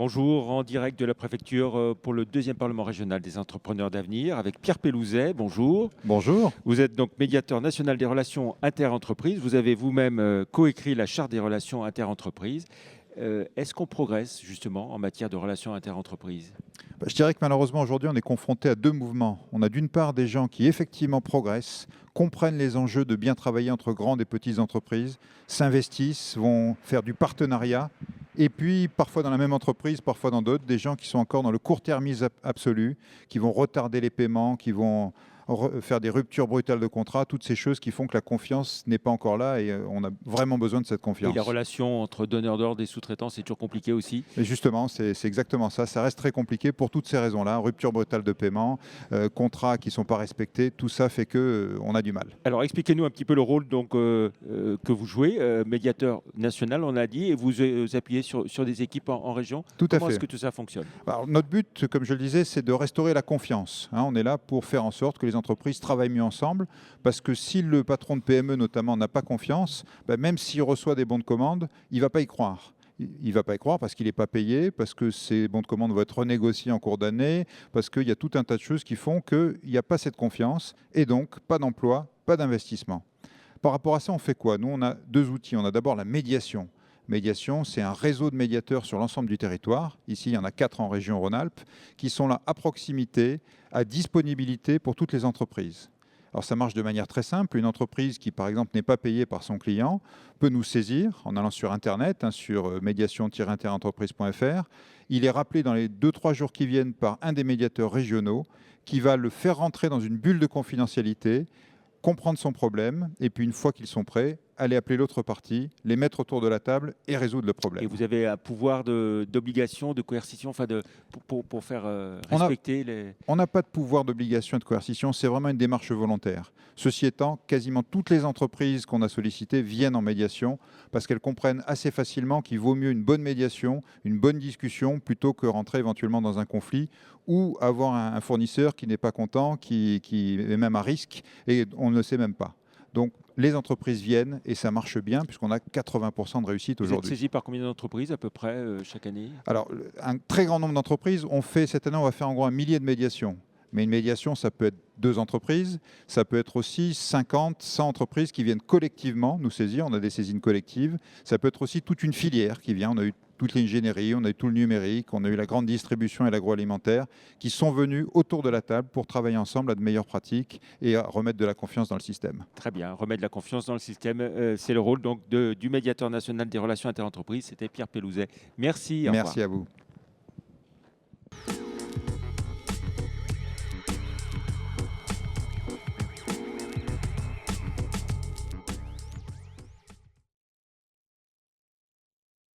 Bonjour, en direct de la préfecture pour le deuxième Parlement régional des entrepreneurs d'avenir avec Pierre Pellouzet. Bonjour. Bonjour. Vous êtes donc médiateur national des relations interentreprises. Vous avez vous-même coécrit la charte des relations interentreprises. Est-ce qu'on progresse justement en matière de relations interentreprises? Je dirais que malheureusement aujourd'hui on est confronté à deux mouvements. On a d'une part des gens qui effectivement progressent, comprennent les enjeux de bien travailler entre grandes et petites entreprises, s'investissent, vont faire du partenariat. Et puis parfois dans la même entreprise, parfois dans d'autres, des gens qui sont encore dans le court-termisme absolu, qui vont retarder les paiements, qui vont faire des ruptures brutales de contrat, toutes ces choses qui font que la confiance n'est pas encore là et on a vraiment besoin de cette Et confiance. la relation entre donneurs d'ordre et sous-traitants, c'est toujours compliqué aussi. Et justement, c'est exactement ça. Ça reste très compliqué pour toutes ces raisons-là. Rupture brutale de paiement, contrats qui ne sont pas respectés, tout ça fait qu'on a du mal. Alors expliquez-nous un petit peu le rôle que vous jouez, médiateur national, on a dit, et vous appuyez sur des équipes en région. Tout à Comment fait. est-ce que tout ça fonctionne? Alors, notre but, comme je le disais, c'est de restaurer la confiance. On est là pour faire en sorte que les entreprises travaillent mieux ensemble, parce que si le patron de PME notamment n'a pas confiance, même s'il reçoit des bons de commande, il ne va pas y croire. Il ne va pas y croire parce qu'il n'est pas payé, parce que ces bons de commande vont être renégociés en cours d'année, parce qu'il y a tout un tas de choses qui font qu'il n'y a pas cette confiance, et donc pas d'emploi, pas d'investissement. Par rapport à ça, on fait quoi? Nous, on a deux outils. On a d'abord la médiation. Médiation, c'est un réseau de médiateurs sur l'ensemble du territoire. Ici, il y en a 4 en région Rhône-Alpes, qui sont là à proximité, à disponibilité pour toutes les entreprises. Alors ça marche de manière très simple. Une entreprise qui, par exemple, n'est pas payée par son client peut nous saisir en allant sur Internet, sur médiation-interentreprise.fr. Il est rappelé dans les 2-3 jours qui viennent par un des médiateurs régionaux qui va le faire rentrer dans une bulle de confidentialité, comprendre son problème, et puis une fois qu'ils sont prêts, aller appeler l'autre partie, les mettre autour de la table et résoudre le Et problème. vous avez un pouvoir d'obligation, de coercition, enfin pour faire respecter les... On n'a pas de pouvoir d'obligation et de coercition, c'est vraiment une démarche volontaire. Ceci étant, quasiment toutes les entreprises qu'on a sollicitées viennent en médiation parce qu'elles comprennent assez facilement qu'il vaut mieux une bonne médiation, une bonne discussion, plutôt que rentrer éventuellement dans un conflit ou avoir un fournisseur qui n'est pas content, qui est même à risque et on ne le sait même pas. Donc les entreprises viennent et ça marche bien puisqu'on a 80% de réussite Vous êtes aujourd'hui. saisi par combien d'entreprises à peu près chaque année? Alors, un très grand nombre d'entreprises, cette année, on va faire en gros 1 millier de médiations. Mais une médiation, ça peut être 2 entreprises, ça peut être aussi 50, 100 entreprises qui viennent collectivement nous saisir, on a des saisines collectives, ça peut être aussi toute une filière qui vient, on a eu toute l'ingénierie, on a eu tout le numérique, on a eu la grande distribution et l'agroalimentaire, qui sont venus autour de la table pour travailler ensemble à de meilleures pratiques et à remettre de la confiance dans le système. Très bien, remettre de la confiance dans le système, c'est le rôle donc du médiateur national des relations interentreprises. C'était Pierre Pellouzet. Merci, au revoir. Merci à vous.